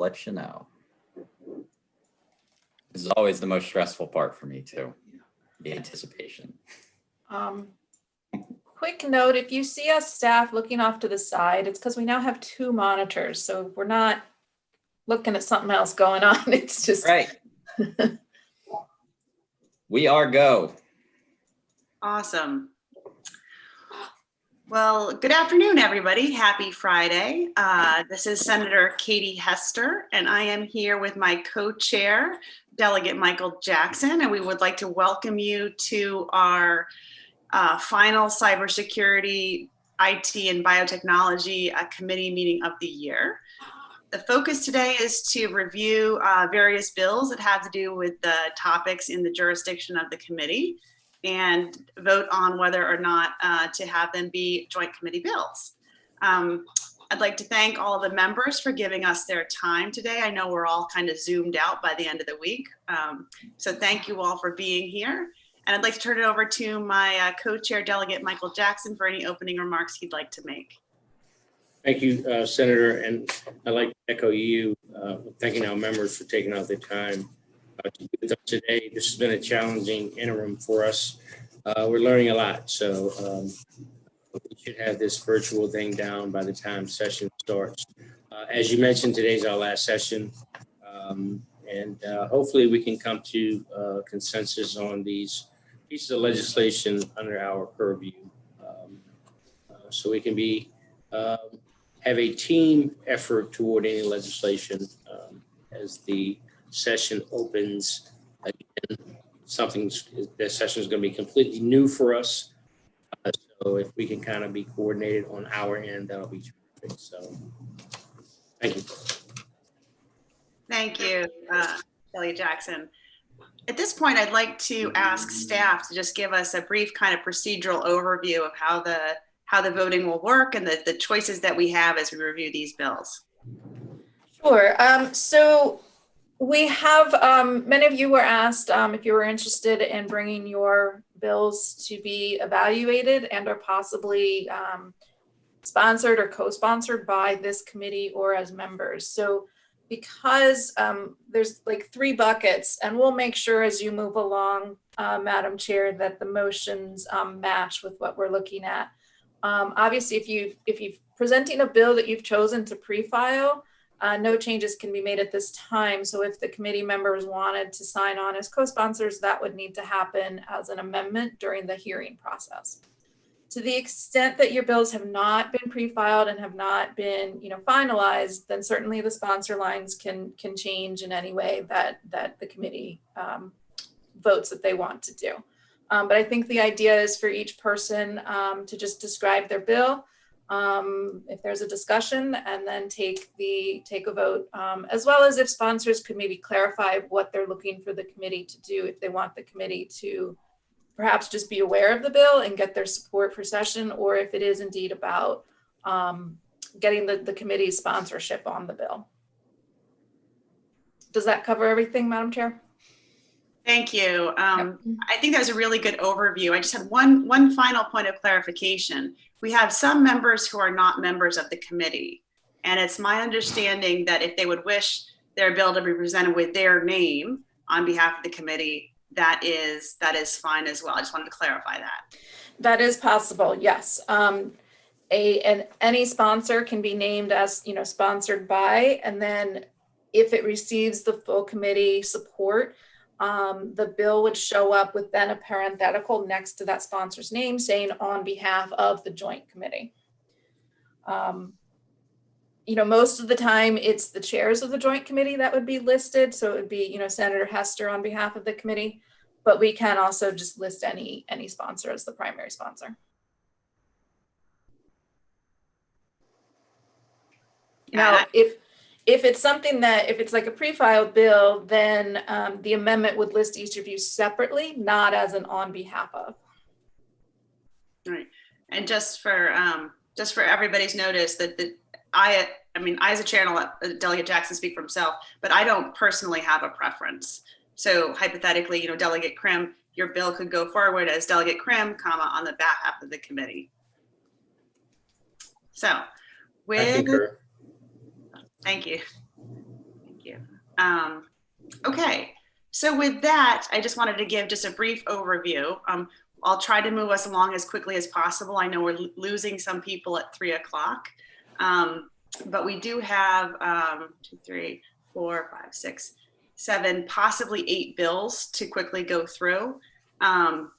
let you know. This is always the most stressful part for me too, the anticipation. Quick note, if you see us staff looking off to the side, it's because we now have 2 monitors. So we're not looking at something else going on. It's just. Right. We are go. Awesome. Well, good afternoon, everybody. Happy Friday. This is Senator Katie Hester, and I am here with my co-chair, Delegate Michael Jackson, and we would like to welcome you to our final Cybersecurity, IT, and Biotechnology Committee meeting of the year. The focus today is to review various bills that have to do with the topics in the jurisdiction of the committee and vote on whether or not to have them be joint committee bills. I'd like to thank all of the members for giving us their time today. I know we're all kind of zoomed out by the end of the week. So thank you all for being here. And I'd like to turn it over to my co-chair delegate, Michael Jackson, for any opening remarks he'd like to make. Thank you, Senator. And I'd like to echo you, thanking our members for taking out the time to be with us today. This has been a challenging interim for us. We're learning a lot. So we should have this virtual thing down by the time session starts. As you mentioned, today's our last session. And hopefully we can come to consensus on these pieces of legislation under our purview. So we can be have a team effort toward any legislation as the session opens. Again, this session is going to be completely new for us. So if we can kind of be coordinated on our end, that'll be terrific. So thank you. Thank you, Kelly Jackson. At this point, I'd like to ask staff to just give us a brief kind of procedural overview of how the voting will work and the choices that we have as we review these bills. Sure. So we have, many of you were asked if you were interested in bringing your bills to be evaluated and or possibly sponsored or co-sponsored by this committee or as members. So because there's like 3 buckets, and we'll make sure as you move along, Madam Chair, that the motions match with what we're looking at. Obviously, if you're presenting a bill that you've chosen to pre-file, no changes can be made at this time. So if the committee members wanted to sign on as co-sponsors, that would need to happen as an amendment during the hearing process. To the extent that your bills have not been pre-filed and have not been, finalized, then certainly the sponsor lines can change in any way that the committee votes that they want to do. But I think the idea is for each person to just describe their bill, if there's a discussion, and then take a vote, as well as if sponsors could maybe clarify what they're looking for the committee to do, if they want the committee to perhaps just be aware of the bill and get their support for session, or if it is indeed about getting the committee's sponsorship on the bill. Does that cover everything, Madam Chair? Thank you. I think that was a really good overview. I just had one final point of clarification. We have some members who are not members of the committee. And it's my understanding that if they would wish their bill to be presented with their name on behalf of the committee, that is fine as well. I just wanted to clarify that. That is possible, yes. Any sponsor can be named as, sponsored by, and then if it receives the full committee support, the bill would show up with then a parenthetical next to that sponsor's name saying on behalf of the joint committee. Most of the time it's the chairs of the joint committee that would be listed. So it would be, Senator Hester on behalf of the committee, but we can also just list any sponsor as the primary sponsor. Now, if it's something that, if it's like a pre-filed bill, then the amendment would list each of you separately, not as an on behalf of. All right. And just for everybody's notice that I as a chair, and I'll let Delegate Jackson speak for himself, but I don't personally have a preference. So hypothetically, Delegate Krim, your bill could go forward as Delegate Krim, on the behalf of the committee. So, thank you. you. Okay, so with that, I just wanted to give just a brief overview. I'll try to move us along as quickly as possible. I know we're losing some people at 3 o'clock, but we do have 2, 3, 4, 5, 6, 7, possibly 8 bills to quickly go through. And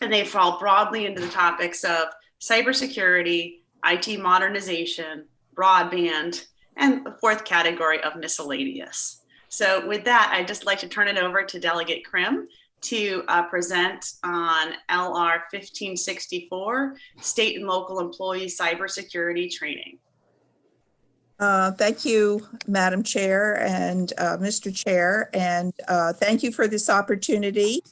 they fall broadly into the topics of cybersecurity, IT modernization, broadband, and the fourth category of miscellaneous. So with that, I'd just like to turn it over to Delegate Krim to present on LR 1564, State and Local Employee Cybersecurity Training. Thank you, Madam Chair and Mr. Chair, and thank you for this opportunity.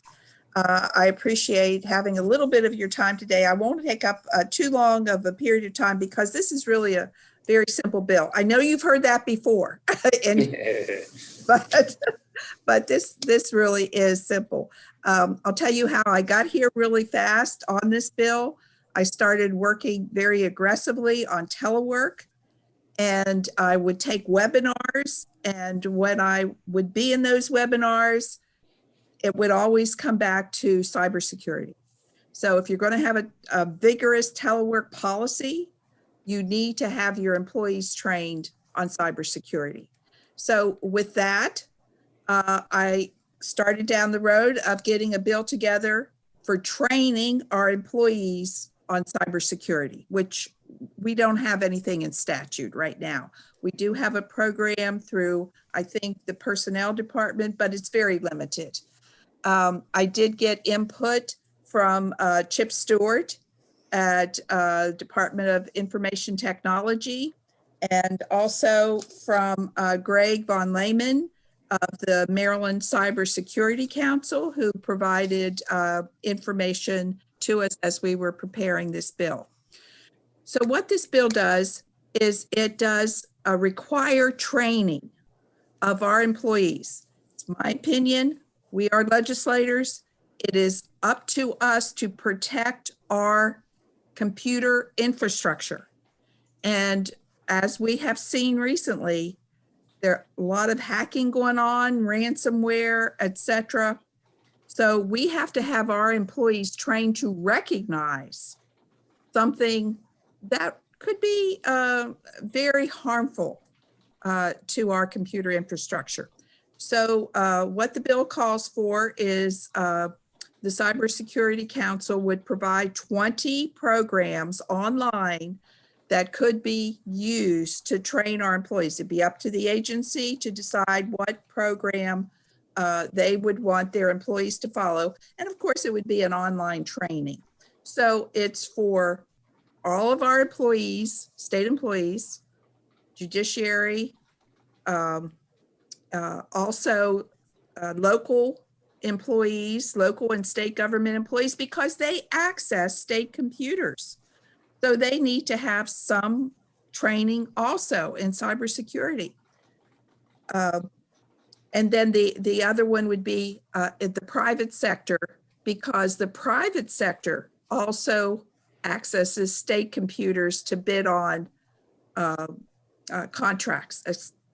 I appreciate having a little bit of your time today. I won't take up too long of a period of time because this is really a very simple bill. I know you've heard that before, but this really is simple. I'll tell you how I got here really fast on this bill. I started working very aggressively on telework, and I would take webinars, and when I would be in those webinars, it would always come back to cybersecurity. So if you're going to have a vigorous telework policy, you need to have your employees trained on cybersecurity. So with that, I started down the road of getting a bill together for training our employees on cybersecurity, which we don't have anything in statute right now. We do have a program through, I think, the personnel department, but it's very limited. I did get input from Chip Stewart at Department of Information Technology, and also from Greg Von Lehman of the Maryland Cybersecurity Council, who provided information to us as we were preparing this bill. So what this bill does is it does require training of our employees. It's my opinion. We are legislators. It is up to us to protect our computer infrastructure. And as we have seen recently, there are a lot of hacking going on, ransomware, etc. So we have to have our employees trained to recognize something that could be very harmful to our computer infrastructure. So what the bill calls for is the Cybersecurity Council would provide 20 programs online that could be used to train our employees. It'd be up to the agency to decide what program they would want their employees to follow. And of course, it would be an online training. So it's for all of our employees, state employees, judiciary, also local employees, local and state government employees, because they access state computers. So they need to have some training also in cybersecurity. And then the other one would be in the private sector, because the private sector also accesses state computers to bid on contracts,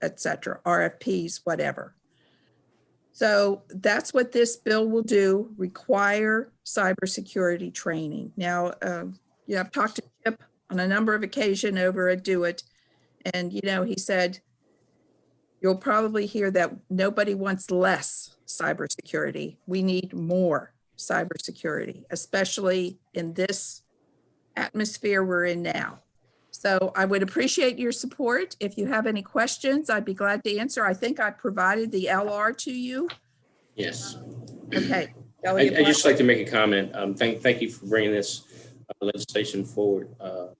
et cetera, RFPs, whatever. So that's what this bill will do, require cybersecurity training. Now, I've talked to Chip on a number of occasions over at Do It, and he said, you'll probably hear that nobody wants less cybersecurity. We need more cybersecurity, especially in this atmosphere we're in now. So I would appreciate your support. If you have any questions, I'd be glad to answer. I think I provided the LR to you. Yes. Okay. I'd just like to make a comment. Thank you for bringing this legislation forward,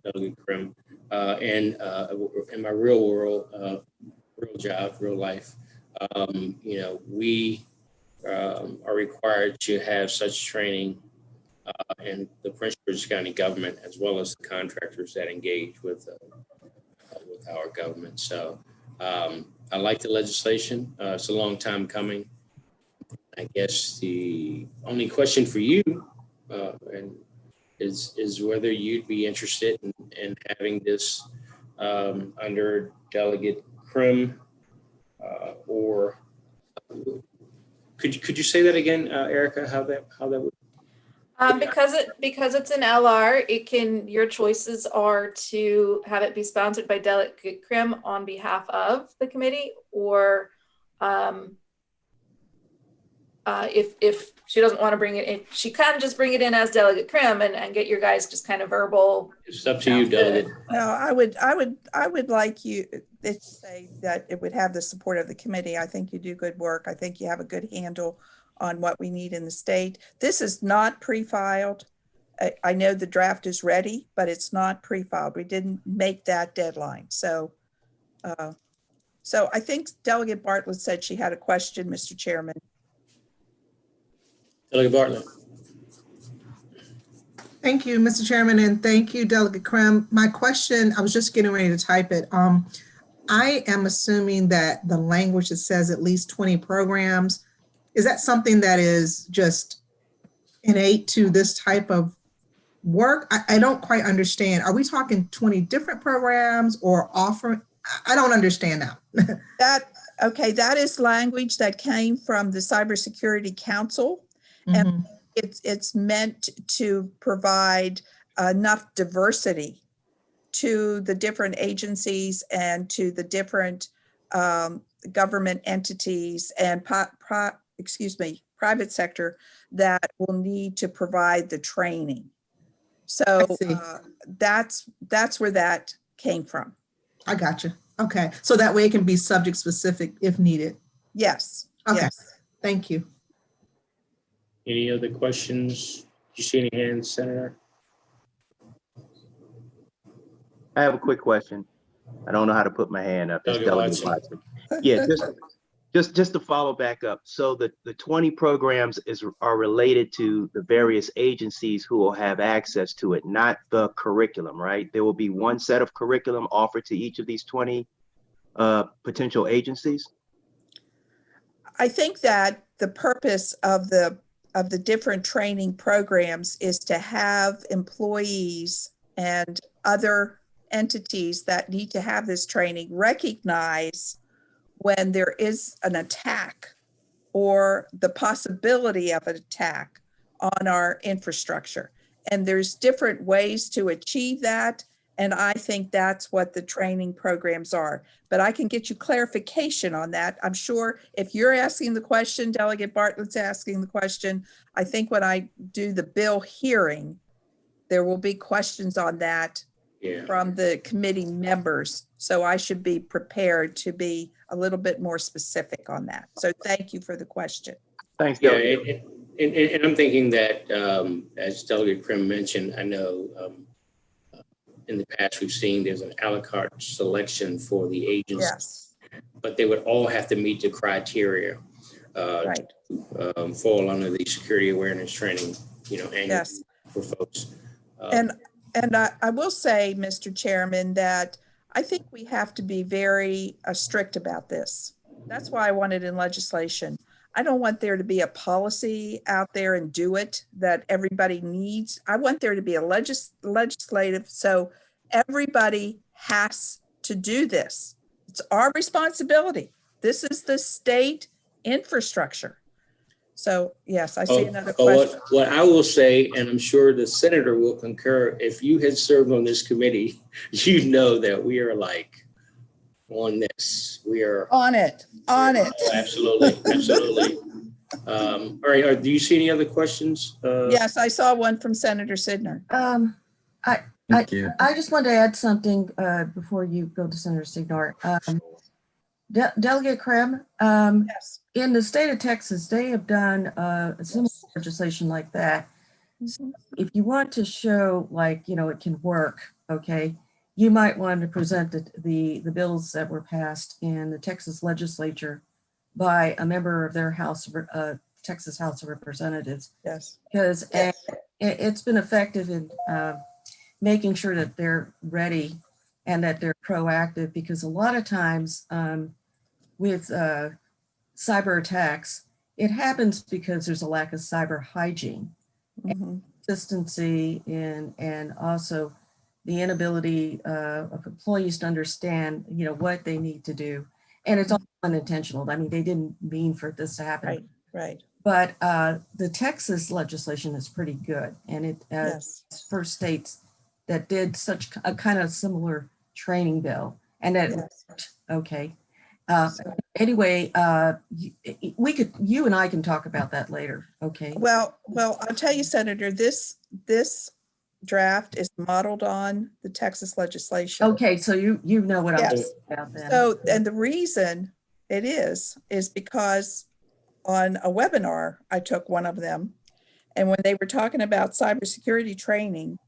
Delegate Krim. And in my real world, real job, real life, we are required to have such training in the Prince George's County government, as well as the contractors that engage with our government. So I like the legislation. It's a long time coming. I guess the only question for you is whether you'd be interested in having this under Delegate Krim Could you say that again, Erica, how that would? Because it's an LR, your choices are to have it be sponsored by Delegate Krim on behalf of the committee, or if she doesn't want to bring it in, she can just bring it in as Delegate Krim and get your guys just kind of verbal. It's up to you, Delegate. No, I would like you to say that it would have the support of the committee. I think you do good work. I think you have a good handle on what we need in the state. This is not pre-filed. I know the draft is ready, but it's not pre-filed. We didn't make that deadline. So I think Delegate Bartlett said she had a question, Mr. Chairman. Delegate Bartlett. Thank you, Mr. Chairman, and thank you, Delegate Krim. My question, I was just getting ready to type it. I am assuming that the language that says at least 20 programs, is that something that is just innate to this type of work? I don't quite understand. Are we talking 20 different programs or offering? I don't understand now. That is language that came from the Cybersecurity Council. And it's meant to provide enough diversity to the different agencies and to the different government entities and private sector that will need to provide the training. So that's where that came from. I got you. Okay. So that way it can be subject specific if needed. Yes. Okay. Yes. Thank you. Any other questions? Do you see any hands, Senator? I have a quick question. I don't know how to put my hand up. It's Delegate Watson. Yeah, just to follow back up. So the 20 programs are related to the various agencies who will have access to it, not the curriculum, right? There will be one set of curriculum offered to each of these 20 potential agencies. I think that the purpose of the different training programs is to have employees and other entities that need to have this training recognize when there is an attack or the possibility of an attack on our infrastructure. And there's different ways to achieve that. And I think that's what the training programs are. But I can get you clarification on that. I'm sure if you're asking the question, Delegate Bartlett's asking the question, I think when I do the bill hearing, there will be questions on that from the committee members. So I should be prepared to be a little bit more specific on that. So thank you for the question. Thanks, Yeah, Delegate. and I'm thinking that, as Delegate Krim mentioned, I know in the past we've seen there's an a la carte selection for the agencies, Yes. but they would all have to meet the criteria Right. to fall under the security awareness training, annually Yes. for folks. And I will say, Mr. Chairman, that I think we have to be very strict about this. That's why I want it in legislation. I don't want there to be a policy out there and do it that everybody needs. I want there to be a legislative, so everybody has to do this. It's our responsibility. This is the state infrastructure. So yes, I see another question. What I will say, and I'm sure the senator will concur, if you had served on this committee, you know that we are like on this. We are On it. Oh, absolutely. All right. Do you see any other questions? Yes, I saw one from Senator Sidner. I just wanted to add something before you go to Senator Signar. Delegate Krim, Yes. in the state of Texas, they have done a similar legislation like that. Mhm. If you want to show it can work, okay, you might want to present the bills that were passed in the Texas legislature by a member of their Texas House of Representatives. Yes. Because it's been effective in making sure that they're ready and that they're proactive, because a lot of times with cyber attacks, it happens because there's a lack of cyber hygiene, Mhm. consistency, and also the inability of employees to understand, what they need to do. And it's all unintentional. I mean, they didn't mean for this to happen. right. But the Texas legislation is pretty good, and it Yes. first states that did such a kind of similar training bill, and that Yes. worked okay. Anyway, you and I can talk about that later. Okay. Well, I'll tell you, Senator, this draft is modeled on the Texas legislation. Okay, so you know what I'm Yes. talking about then. So, and the reason it is because on a webinar, I took one of them, and when they were talking about cybersecurity training,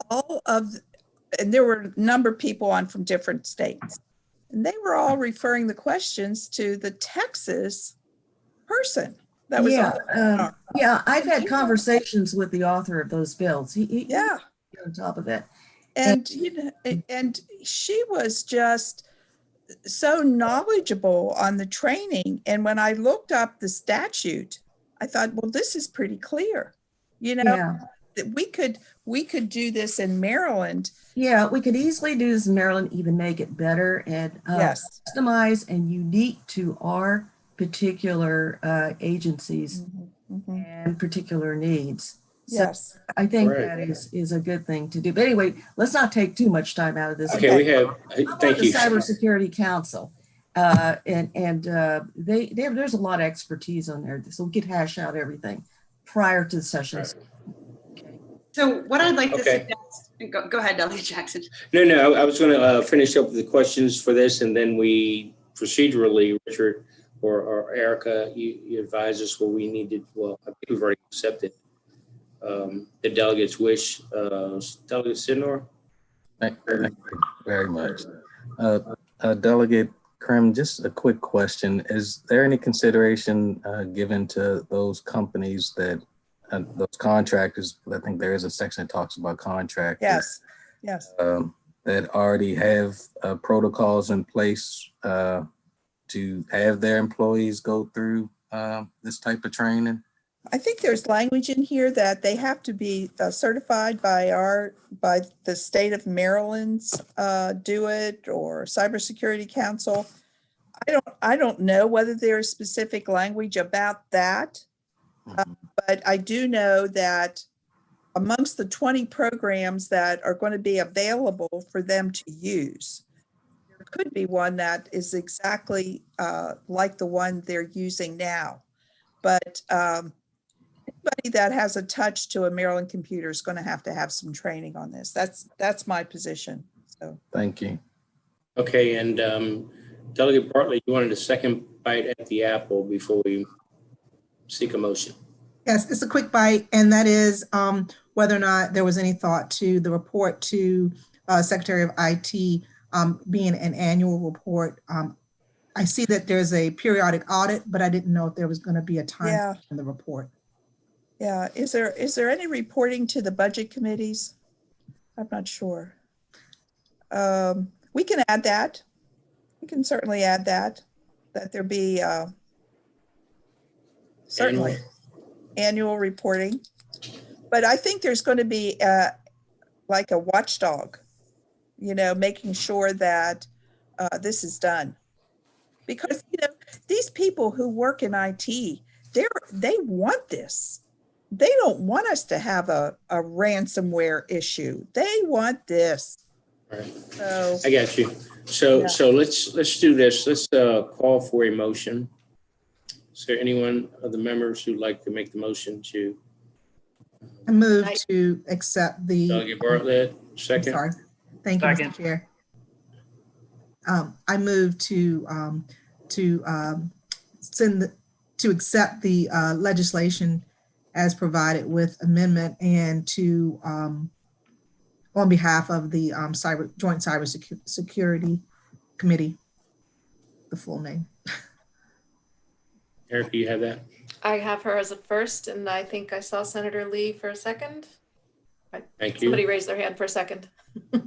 and there were a number of people on from different states, and they were all referring the questions to the Texas person that was on the webinar. Yeah, I've had conversations with the author of those bills. He Yeah. on top of it. And and she was just so knowledgeable on the training. And when I looked up the statute, I thought, well, this is pretty clear. Yeah. That we could do this in Maryland. Yeah, we could easily do this in Maryland, even make it better and Yes. customized and unique to our particular agencies Mhm. and particular needs. So Yes. I think Right. that is a good thing to do. But anyway, let's not take too much time out of this. Okay, we have, I'm thank on the you. Cybersecurity Council, and there's a lot of expertise on there, so we could hash out everything prior to the sessions. So what I'd like to Okay. suggest, go ahead, Delegate Jackson. No, I was going to finish up with the questions for this, and then we procedurally, Richard or Erica, you advise us what we needed. Well, I think we've already accepted the delegates' wish. Delegate Sidnor? Thank you very much. Delegate Krim, just a quick question. Is there any consideration given to those companies that, those contractors, I think there is a section that talks about contractors. Yes. That already have protocols in place to have their employees go through this type of training? I think there's language in here that they have to be certified by the state of Maryland's Do It or Cybersecurity Council. I don't know whether there's specific language about that, but I do know that amongst the 20 programs that are going to be available for them to use, there could be one that is exactly like the one they're using now. But anybody that has a touch to a Maryland computer is going to have some training on this. That's my position. So Thank you. Okay, and Delegate Bartlett, you wanted a second bite at the apple before we seek a motion. Yes, it's a quick bite, and that is whether or not there was any thought to the report to Secretary of IT being an annual report. I see that there's a periodic audit, but I didn't know if there was going to be a time in the report. yeah, is there any reporting to the budget committees? I'm not sure. We can add that. We can certainly add that there be certainly annual reporting. But I think there's going to be like a watchdog, making sure that this is done. Because, these people who work in IT, they want this. They don't want us to have a ransomware issue. They want this. Right. So I got you. So Yeah. so let's do this. Let's call for a motion. Is there anyone of the members who'd like to make the motion to? I move to accept the. Delegate Bartlett, second. Sorry. Thank you, Mr. Chair. I move to accept the legislation as provided with amendment and to on behalf of the Joint Cybersecurity Committee, the full name. Eric, do you have that? I have her as a first, and I think I saw Senator Lee for a second. Thank you. Somebody raised their hand for a second. All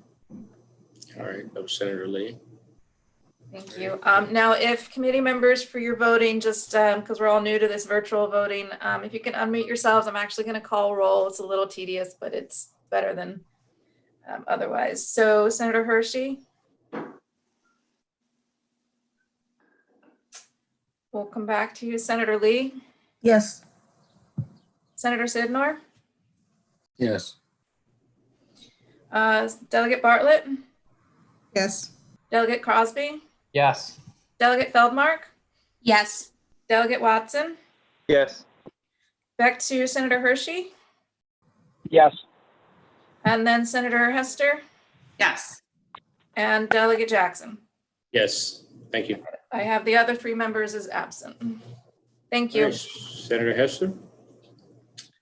right, that was Senator Lee. Thank you. Now, if committee members for your voting, just because we're all new to this virtual voting, if you can unmute yourselves, I'm actually going to call roll. It's a little tedious, but it's better than otherwise. So Senator Hershey? We'll come back to you, Senator Lee, Yes. Senator Sidnor, Yes. Delegate Bartlett, Yes. Delegate Crosby, Yes. Delegate Feldmark, Yes. Delegate Watson. Yes. Back to Senator Hershey, Yes. and then Senator Hester Yes. and Delegate Jackson. Yes, thank you. I have the other 3 members as absent. Thank you. Nice. Senator Hester?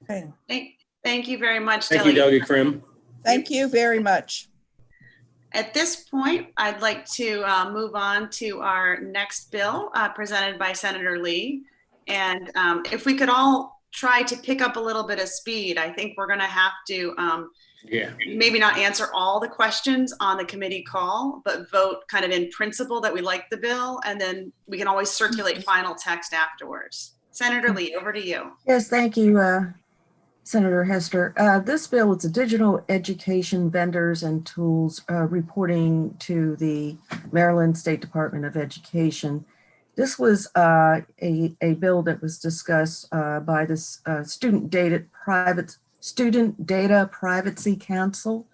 Thank you very much, Thank you, Delegate Krim. Thank you very much. At this point, I'd like to move on to our next bill presented by Senator Lee. And if we could all try to pick up a little bit of speed, I think we're going to have to maybe not answer all the questions on the committee call, but vote kind of in principle that we like the bill, and then we can always circulate final text afterwards. Senator Lee, over to you. Yes, thank you, Senator Hester. This bill is a digital education vendors and tools reporting to the Maryland State Department of Education. This was a bill that was discussed by this Student Data Privacy Council,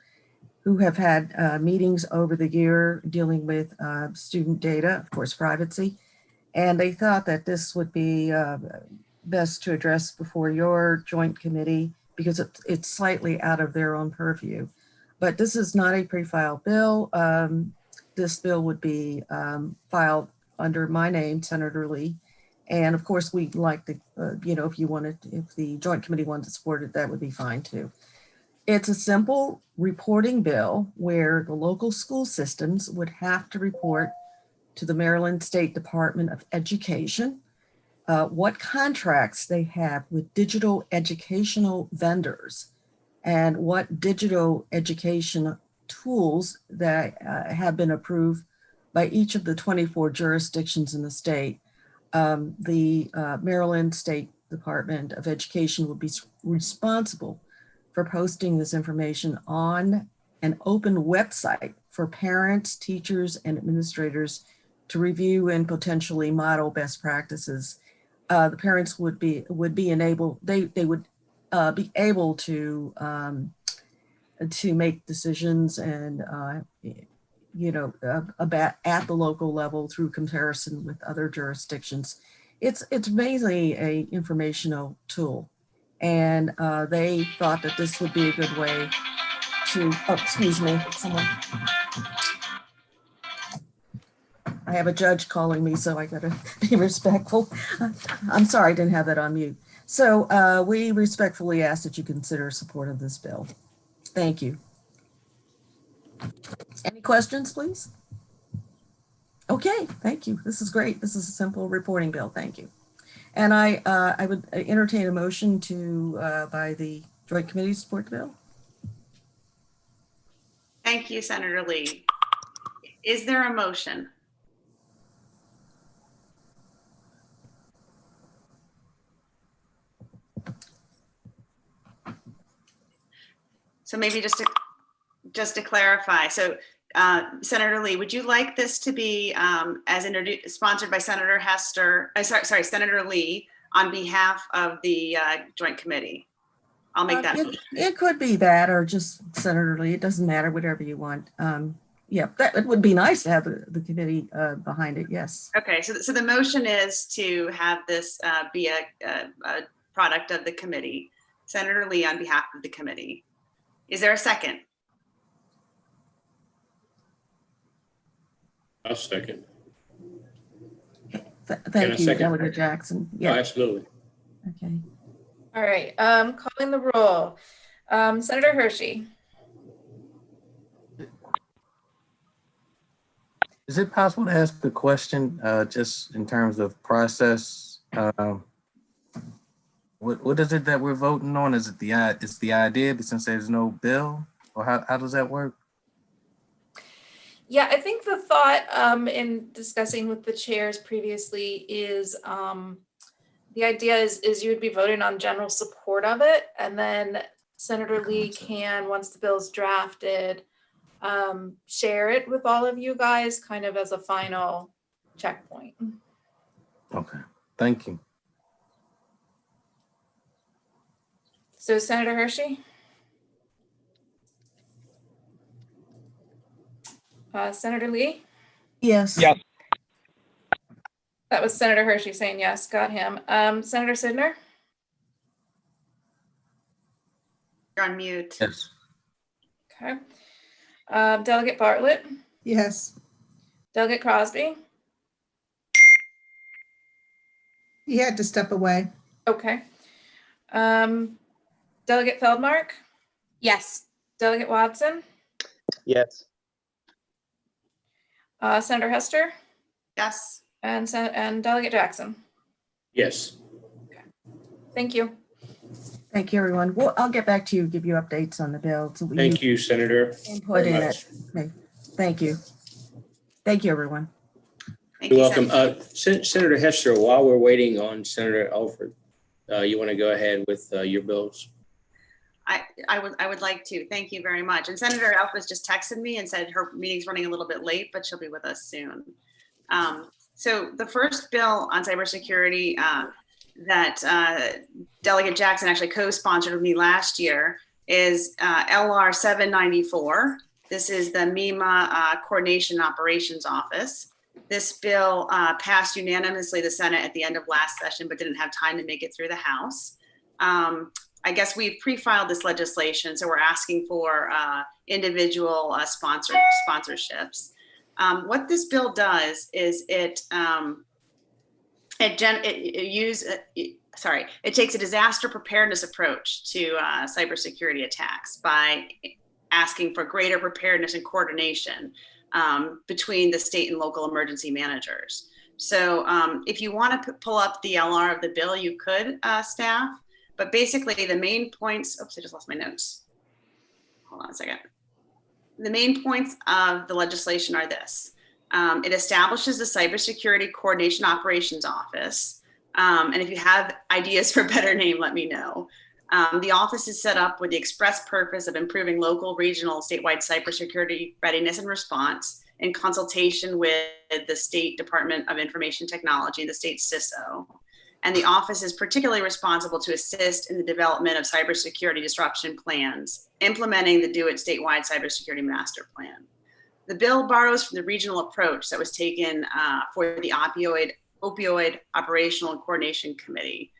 who have had meetings over the year dealing with student data, of course, privacy. And they thought that this would be best to address before your joint committee because it's slightly out of their own purview. But this is not a pre-filed bill. This bill would be filed under my name, Senator Lee. And of course, we'd like to, if the joint committee wanted to support it, that would be fine too. It's a simple reporting bill where the local school systems would have to report to the Maryland State Department of Education what contracts they have with digital educational vendors and what digital education tools that have been approved by each of the 24 jurisdictions in the state. The Maryland State Department of Education will be responsible for posting this information on an open website for parents, teachers, and administrators to review and potentially model best practices. The parents would be enabled, they would be able to make decisions and about at the local level through comparison with other jurisdictions. It's mainly a informational tool, and they thought that this would be a good way to. Oh, excuse me, someone. I have a judge calling me, so I gotta be respectful. I'm sorry, I didn't have that on mute. So we respectfully ask that you consider support of this bill. Thank you. Any questions, please? Okay, thank you. This is great. This is a simple reporting bill. Thank you. And I would entertain a motion to by the Joint Committee to support the bill. Thank you, Senator Lee. Is there a motion? So maybe just to clarify, so Senator Lee, would you like this to be sponsored by Senator Hester? Sorry, Senator Lee on behalf of the Joint Committee? I'll make that motion. It could be that, or just Senator Lee. It doesn't matter, whatever you want. Yeah, it would be nice to have the committee behind it. Yes. Okay, so the motion is to have this be a product of the committee. Senator Lee on behalf of the committee. Is there a second? I'll second. Thank you, Delegate Jackson. Yeah, absolutely. Okay. All right, calling the roll. Senator Hershey. Is it possible to ask a question just in terms of process? What is it that we're voting on? Is it the idea, but since there's no bill, or how does that work? Yeah, I think the thought in discussing with the chairs previously is the idea is you would be voting on general support of it, and then Senator Lee can, once the bill's drafted, share it with all of you guys kind of as a final checkpoint. Okay. Thank you. So Senator Hershey? Senator Lee? Yes. Yes. That was Senator Hershey saying yes, got him. Senator Sidner? You're on mute. Yes. Okay. Delegate Bartlett? Yes. Delegate Crosby? He had to step away. Okay. Delegate Feldmark? Yes. Delegate Watson? Yes. Senator Hester? Yes. And Delegate Jackson? Yes. Thank you. Thank you, everyone. Well, I'll get back to you, give you updates on the bill. So we Thank you, Senator. input very in much. it. Okay. Thank you. Thank you, everyone. Thank You're you, welcome. Senator. Senator Hester, while we're waiting on Senator Alford, you want to go ahead with your bills? I would like to. Thank you very much. And Senator Alford just texted me and said her meeting's running a little bit late, but she'll be with us soon. So the first bill on cybersecurity that Delegate Jackson actually co-sponsored with me last year is LR 794. This is the MEMA Coordination Operations Office. This bill passed unanimously the Senate at the end of last session, but didn't have time to make it through the House. I guess we've pre-filed this legislation, so we're asking for individual sponsorships. What this bill does is it takes a disaster preparedness approach to cybersecurity attacks by asking for greater preparedness and coordination between the state and local emergency managers. So if you want to pull up the LR of the bill, you could, staff. But basically the main points, oops, I just lost my notes. Hold on a second. The main points of the legislation are this. It establishes the Cybersecurity Coordination Operations Office. And if you have ideas for a better name, let me know. The office is set up with the express purpose of improving local, regional, statewide cybersecurity readiness and response in consultation with the State Department of Information Technology, the state CISO. And the office is particularly responsible to assist in the development of cybersecurity disruption plans, implementing the Do It statewide cybersecurity master plan. The bill borrows from the regional approach that was taken for the opioid operational and coordination committee,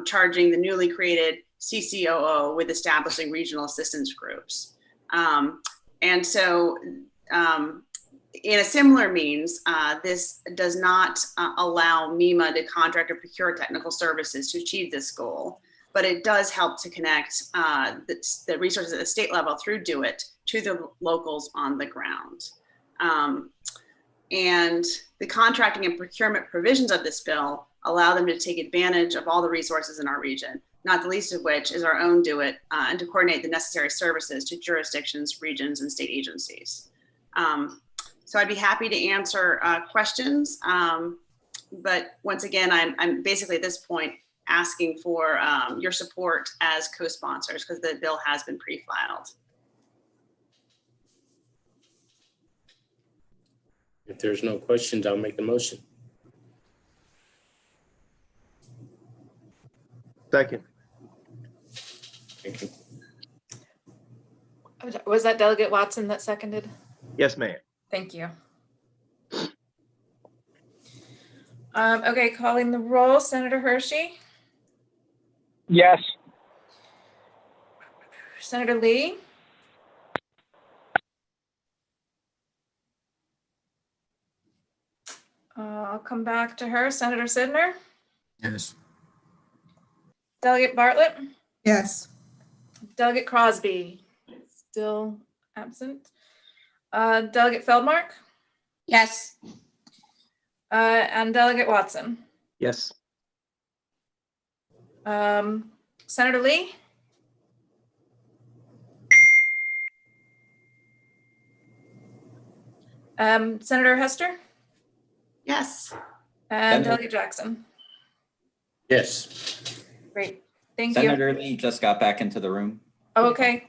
charging the newly created CCOO with establishing regional assistance groups. And so in a similar means, this does not allow MEMA to contract or procure technical services to achieve this goal, but it does help to connect the resources at the state level through Do It to the locals on the ground. And the contracting and procurement provisions of this bill allow them to take advantage of all the resources in our region, not the least of which is our own Do It, and to coordinate the necessary services to jurisdictions, regions, and state agencies. So I'd be happy to answer questions, but once again, I'm basically at this point asking for your support as co-sponsors because the bill has been pre-filed. If there's no questions, I'll make the motion. Second. Thank you. Was that Delegate Watson that seconded? Yes, ma'am. Thank you. Okay, calling the roll, Senator Hershey, Yes. Senator Lee, I'll come back to her, Senator Sidner, Yes. Delegate Bartlett, Yes. Delegate Crosby, still absent, Delegate Feldmark, Yes. and Delegate Watson. Yes. Senator Lee, Senator Hester, Yes. and Senator- Delegate Jackson. Yes. Great, thank you. Senator Lee just got back into the room. Oh, okay.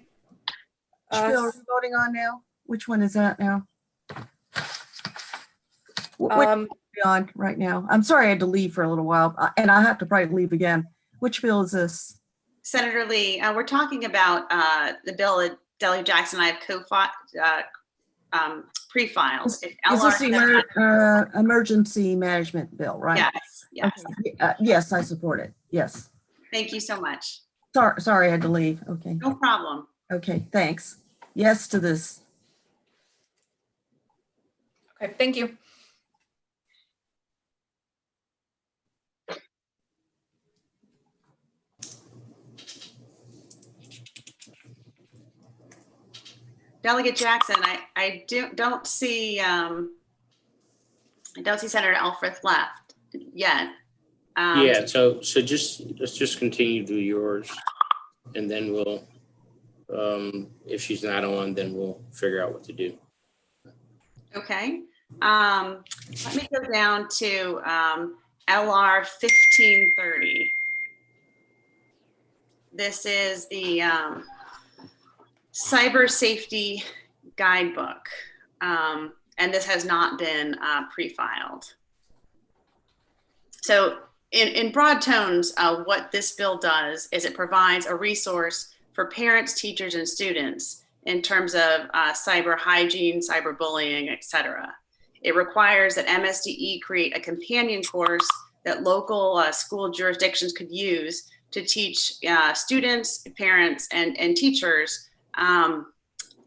Which bill are we voting on now? Which one is that now? What be on right now. I'm sorry I had to leave for a little while, and I have to probably leave again. Which bill is this? Senator Lee, we're talking about the bill that Delegate Jackson and I have pre-filed. Is this the emergency management bill, right? Yes, yes. Okay. Yes, I support it. Yes. Thank you so much. Sorry I had to leave. Okay. No problem. Okay, thanks. Yes to this. Okay, thank you. Delegate Jackson, I don't see Senator Elfreth left yet. Yeah, so let's just continue to do yours, and then we'll, if she's not on, then we'll figure out what to do. Okay. Let me go down to LR 1530. This is the cyber safety guidebook, and this has not been pre-filed. So in broad tones, what this bill does is it provides a resource for parents, teachers, and students in terms of cyber hygiene, cyberbullying, et cetera. It requires that MSDE create a companion course that local school jurisdictions could use to teach students, parents, and teachers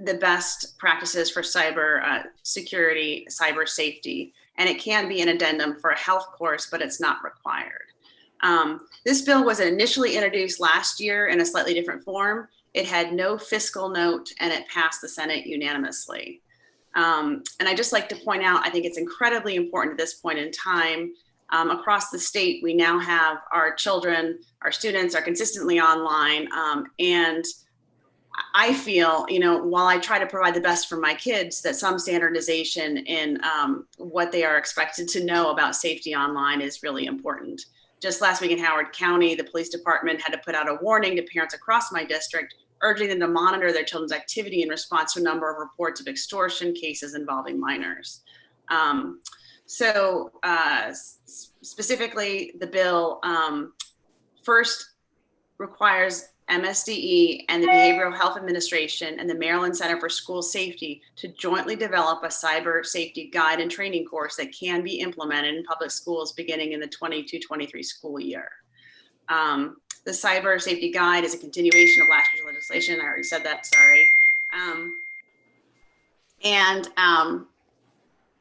the best practices for cyber security, cyber safety. And it can be an addendum for a health course, but it's not required. This bill was initially introduced last year in a slightly different form. It had no fiscal note and it passed the Senate unanimously. And I just like to point out, I think it's incredibly important at this point in time. Across the state, we now have our children, our students are consistently online. And I feel, while I try to provide the best for my kids, that some standardization in what they are expected to know about safety online is really important. Just last week in Howard County, the police department had to put out a warning to parents across my district, urging them to monitor their children's activity in response to a number of reports of extortion cases involving minors. Specifically, the bill first requires MSDE and the Behavioral Health Administration and the Maryland Center for School Safety to jointly develop a cyber safety guide and training course that can be implemented in public schools beginning in the 22-23 school year. The cyber safety guide is a continuation of last year's legislation. I already said that, sorry.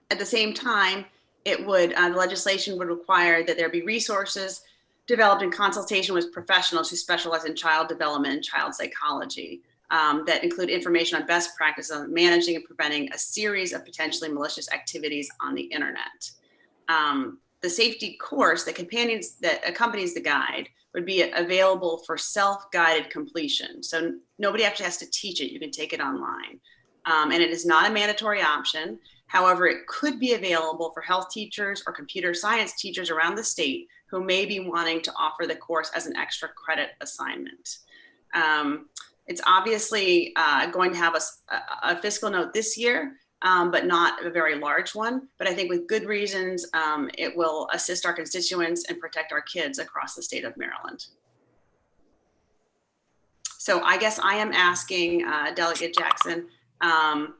At the same time, it would, the legislation would require that there be resources developed in consultation with professionals who specialize in child development and child psychology that include information on best practices on managing and preventing a series of potentially malicious activities on the internet. The safety course that accompanies the guide would be available for self-guided completion. So nobody actually has to teach it. You can take it online. And it is not a mandatory option. However, it could be available for health teachers or computer science teachers around the state who may be wanting to offer the course as an extra credit assignment. It's obviously going to have a fiscal note this year, but not a very large one. But I think with good reasons, it will assist our constituents and protect our kids across the state of Maryland. So I guess I am asking Delegate Jackson, I'm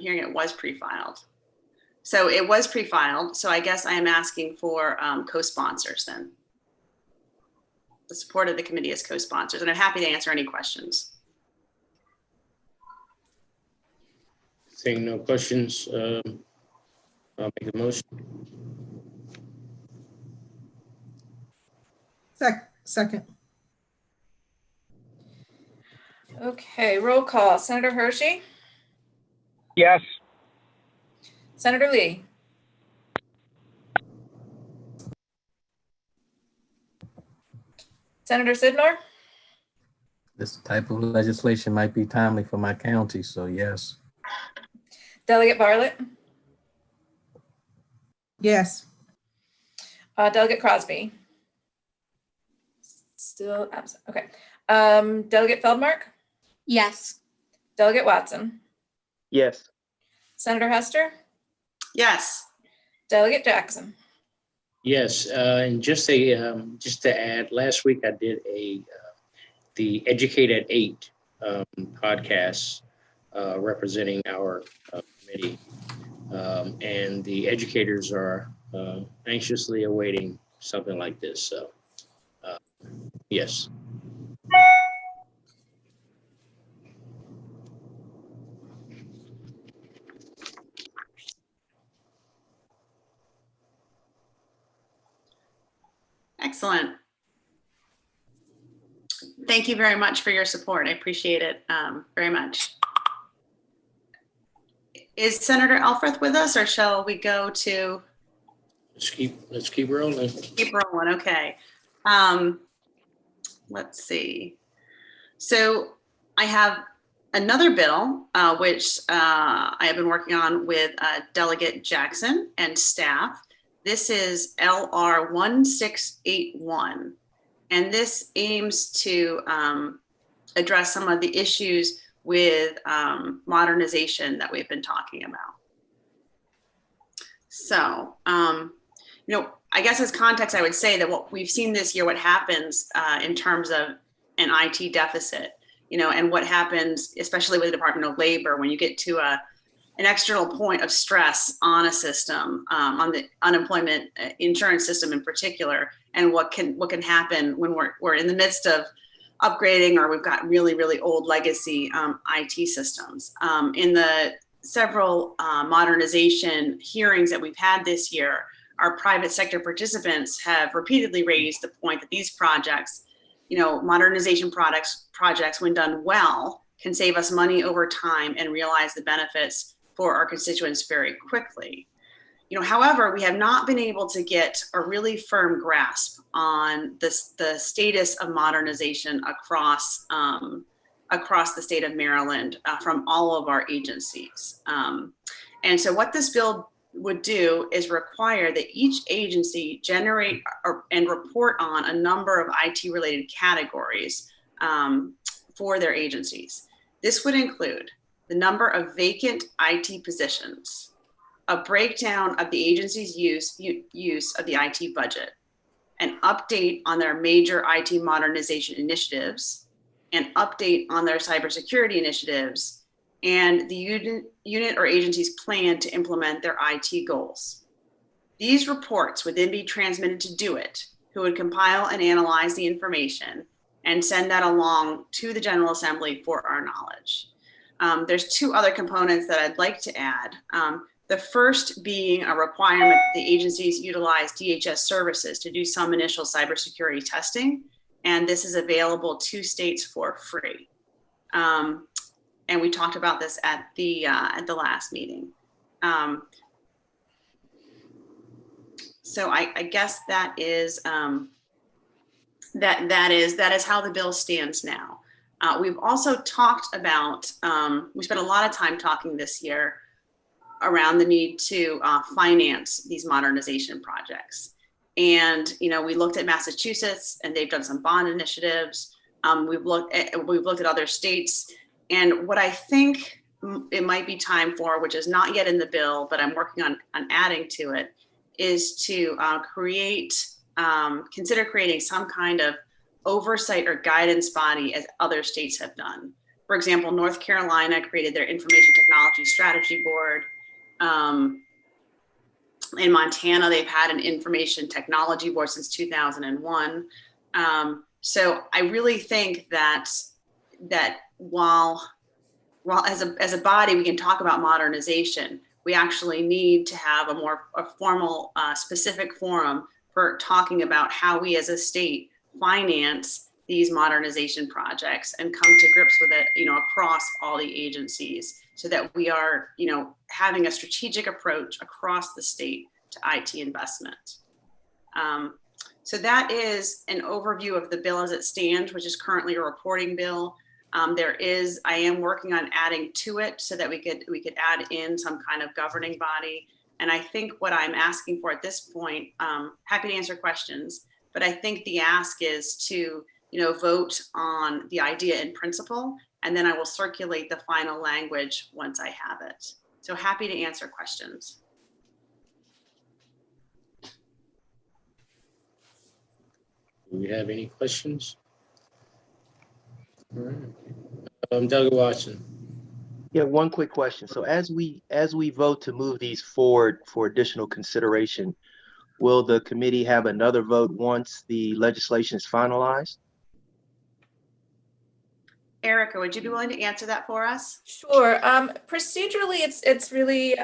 hearing it was pre-filed. So it was pre-filed. So I guess I am asking for co-sponsors then. The support of the committee as co-sponsors, and I'm happy to answer any questions. Seeing no questions, I'll make the motion. Second. Okay, roll call. Senator Hershey? Yes. Senator Lee? Senator Sidnor? This type of legislation might be timely for my county, so yes. Delegate Bartlett? Yes. Delegate Crosby? Still absent. Okay. Delegate Feldmark? Yes. Delegate Watson? Yes. Senator Hester? Yes. Delegate Jackson. Yes, and just to add, last week I did the Educate at 8 podcast representing our committee, and the educators are anxiously awaiting something like this. So, yes. Excellent. Thank you very much for your support. I appreciate it very much. Is Senator Elfreth with us, or shall we go to? Let's keep rolling. Keep rolling. Okay. Let's see. So I have another bill, which I have been working on with Delegate Jackson and staff. This is LR 1681, and this aims to address some of the issues with modernization that we've been talking about. So, I guess as context, I would say that what we've seen this year, what happens in terms of an IT deficit, and what happens, especially with the Department of Labor, when you get to an external point of stress on a system, on the unemployment insurance system in particular, and what can happen when we're in the midst of upgrading, or we've got really, really old legacy IT systems. In the several modernization hearings that we've had this year, our private sector participants have repeatedly raised the point that these projects, modernization projects, when done well, can save us money over time and realize the benefits for our constituents very quickly. However, we have not been able to get a really firm grasp on the status of modernization across the state of Maryland from all of our agencies. And so what this bill would do is require that each agency generate and report on a number of IT related categories for their agencies. This would include the number of vacant IT positions, a breakdown of the agency's use of the IT budget, an update on their major IT modernization initiatives, an update on their cybersecurity initiatives, and the unit or agency's plan to implement their IT goals. These reports would then be transmitted to DoIT, who would compile and analyze the information and send that along to the General Assembly for our knowledge. There's two other components that I'd like to add. The first being a requirement that the agencies utilize DHS services to do some initial cybersecurity testing, and this is available to states for free. And we talked about this at the last meeting. So I guess that is that is how the bill stands now. We've also talked about, we spent a lot of time talking this year around the need to finance these modernization projects. And, we looked at Massachusetts, and they've done some bond initiatives. We've looked at other states. And what I think it might be time for, which is not yet in the bill, but I'm working on adding to it, is to consider creating some kind of oversight or guidance body as other states have done. For example, North Carolina created their Information Technology Strategy Board. In Montana, they've had an Information Technology Board since 2001. So I really think that while as a body we can talk about modernization, we actually need to have a formal specific forum for talking about how we as a state finance these modernization projects and come to grips with it, across all the agencies, so that we are, having a strategic approach across the state to IT investment. So that is an overview of the bill as it stands, which is currently a reporting bill. I am working on adding to it so that we could add in some kind of governing body. And I think what I'm asking for at this point, happy to answer questions, but I think the ask is to, vote on the idea in principle, and then I will circulate the final language once I have it. So happy to answer questions. we have any questions? All right. Delegate Watson. Yeah, one quick question. So as we vote to move these forward for additional consideration, will the committee have another vote once the legislation is finalized? Erica, would you be willing to answer that for us? Sure. Procedurally, it's really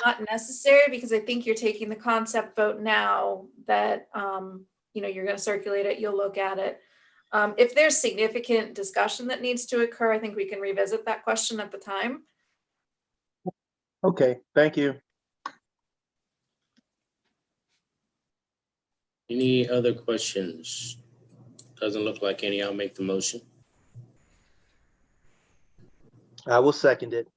not necessary because I think you're taking the concept vote now that you're going to circulate it. You'll look at it. If there's significant discussion that needs to occur, I think we can revisit that question at the time. Okay, thank you. Any other questions? Doesn't look like any. I'll make the motion. I will second it.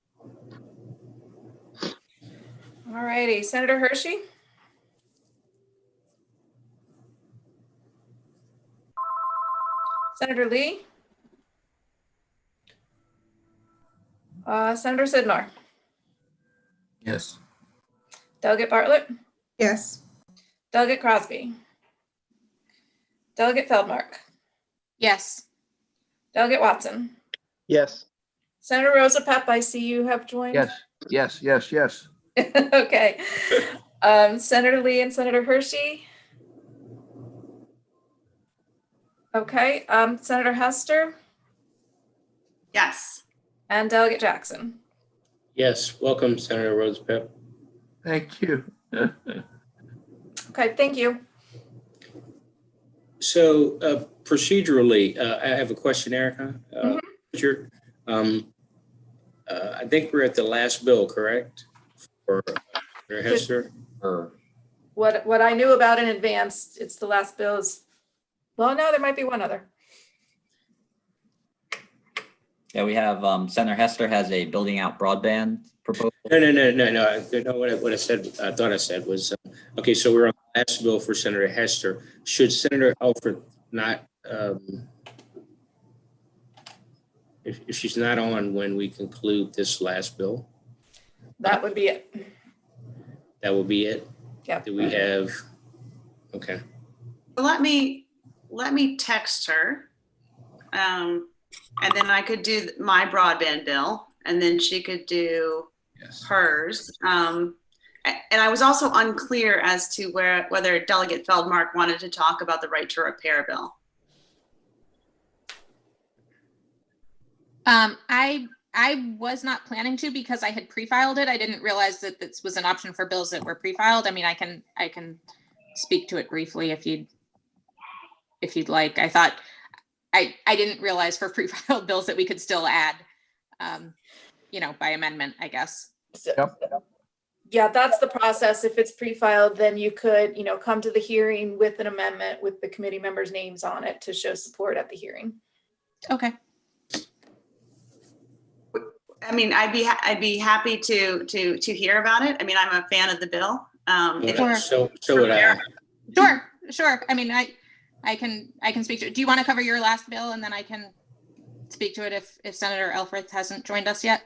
All righty, Senator Hershey? Senator Lee? Senator Sidnar? Yes. Delegate Bartlett? Yes. Delegate Crosby? Delegate Feldmark? Yes. Delegate Watson? Yes. Senator Rosa Pepp, I see you have joined. Yes. Okay. Senator Lee and Senator Hershey? Okay. Senator Hester? Yes. And Delegate Jackson? Yes. Welcome, Senator Rose Pep. Thank you. Okay, thank you. So procedurally, I have a question, Erica. Richard, I think we're at the last bill, correct? For Senator Hester? Or What I knew about in advance, it's the last bill is, well, no, there might be one other. yeah, we have Senator Hester has a building out broadband proposal. No. What I said, I thought I said was, okay, so we're on the last bill for Senator Hester. Should Senator Alford not, if she's not on when we conclude this last bill, That would be it. that will be it? Yeah. Do we have, okay. Let me text her. And then I could do my broadband bill, and then she could do hers. And I was also unclear as to whether Delegate Feldmark wanted to talk about the right to repair bill. I was not planning to because I had pre-filed it. I didn't realize that this was an option for bills that were pre-filed. I mean, I can speak to it briefly if you'd like. I thought I didn't realize for pre-filed bills that we could still add, by amendment, I guess. Yeah, that's the process. If it's pre-filed, then you could, come to the hearing with an amendment with the committee members' names on it to show support at the hearing. Okay. I mean, I'd be happy to hear about it. I mean, I'm a fan of the bill. So would I. Sure. I mean, I can speak to it. Do you want to cover your last bill and then I can speak to it if Senator Elfreth hasn't joined us yet?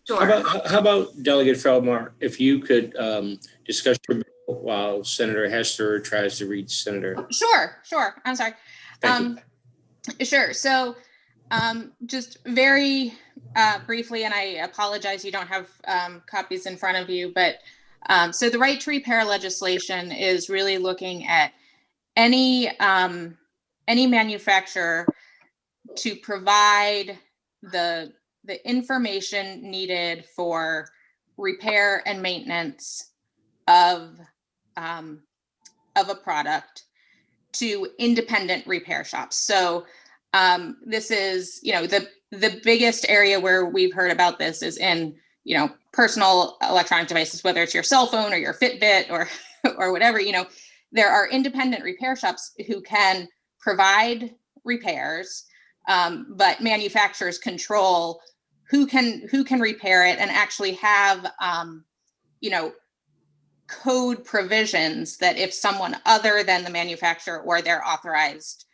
Sure. How about Delegate Feldmark, if you could discuss your bill while Senator Hester tries to reach Senator. Sure. I'm sorry. Thank you. Sure. So just very briefly, and I apologize, you don't have copies in front of you, but so the right to repair legislation is really looking at any manufacturer to provide the information needed for repair and maintenance of a product to independent repair shops. So this is, the biggest area where we've heard about this is in, personal electronic devices, whether it's your cell phone or your Fitbit or whatever, there are independent repair shops who can provide repairs, but manufacturers control who can repair it and actually have, code provisions that if someone other than the manufacturer or their authorized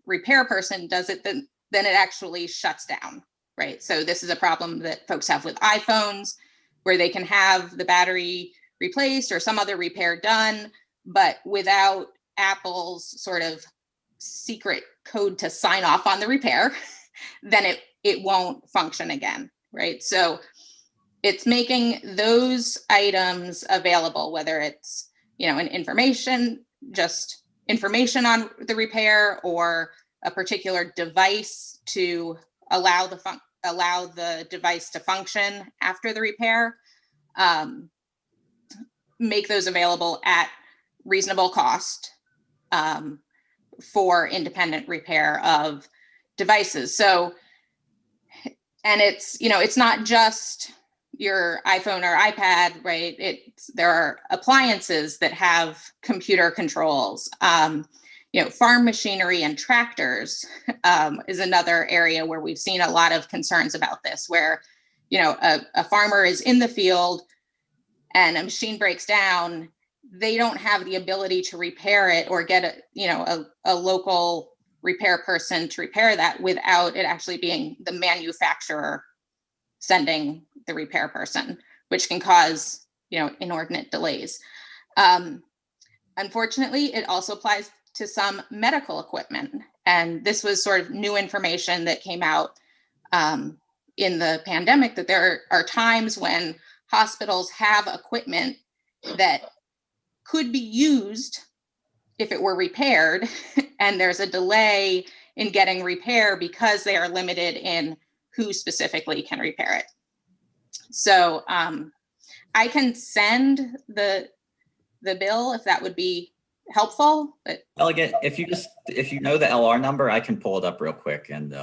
repair person does it, then it actually shuts down, right? So this is a problem that folks have with iPhones, where they can have the battery replaced or some other repair done, but without Apple's sort of secret code to sign off on the repair, then it won't function again, right? So it's making those items available, whether it's, an just information on the repair, or a particular device to allow the device to function after the repair. Make those available at reasonable cost for independent repair of devices. So, and it's not just your iPhone or iPad, right? There are appliances that have computer controls. Farm machinery and tractors is another area where we've seen a lot of concerns about this, where, a farmer is in the field and a machine breaks down, they don't have the ability to repair it or get a local repair person to repair that without it actually being the manufacturer sending the repair person, which can cause, inordinate delays. Unfortunately, it also applies to some medical equipment. And this was sort of new information that came out in the pandemic, that there are times when hospitals have equipment that could be used if it were repaired, and there's a delay in getting repair because they are limited in who specifically can repair it. So I can send the bill if that would be helpful. But Delegate, if you know the LR number, I can pull it up real quick and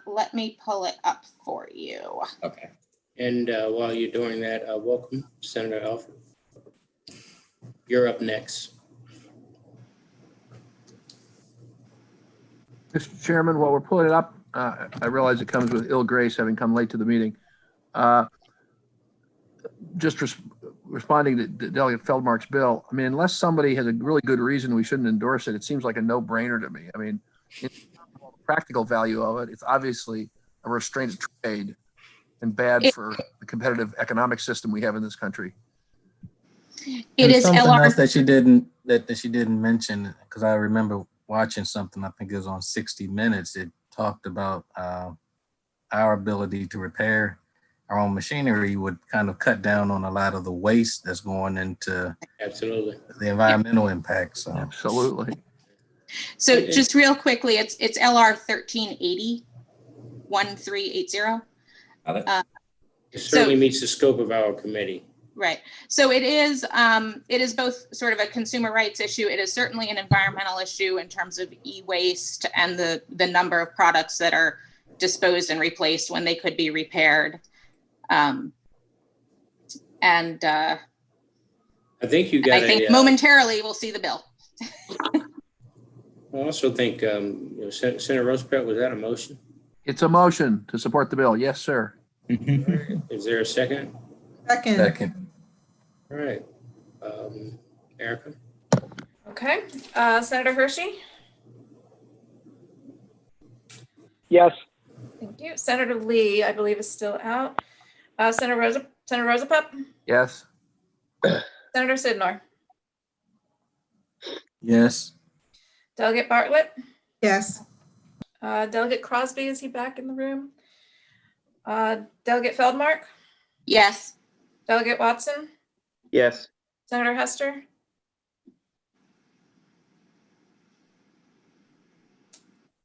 let me pull it up for you. Okay. And while you're doing that, welcome, Senator Alfred. You're up next. Mr. Chairman, while we're pulling it up, I realize it comes with ill grace having come late to the meeting. Responding to Delegate Feldmark's bill, I mean, unless somebody has a really good reason we shouldn't endorse it, it seems like a no-brainer to me. I mean, in the practical value of it, it's obviously a restraint of trade and bad for the competitive economic system we have in this country. It is something LR else that she didn't mention, because I remember watching something, I think it was on 60 Minutes. It talked about our ability to repair our own machinery would kind of cut down on a lot of the waste that's going into Absolutely the environmental impact. So Absolutely. So just real quickly, it's LR 1380 1380. It certainly meets the scope of our committee. Right. So it is both sort of a consumer rights issue. It is certainly an environmental issue in terms of e-waste and the number of products that are disposed and replaced when they could be repaired. I think momentarily we'll see the bill. I also think Senator Rosepelt, was that a motion? It's a motion to support the bill. Yes, sir. Is there a second? Second. All right. Erica? Okay. Senator Hershey? Yes. Thank you. Senator Lee, I believe, is still out. Senator Rosapap? Yes. Senator Sidnor? yes. Delegate Bartlett? Yes. Delegate Crosby, is he back in the room? Delegate Feldmark? Yes. Delegate Watson? Yes. Senator Hester?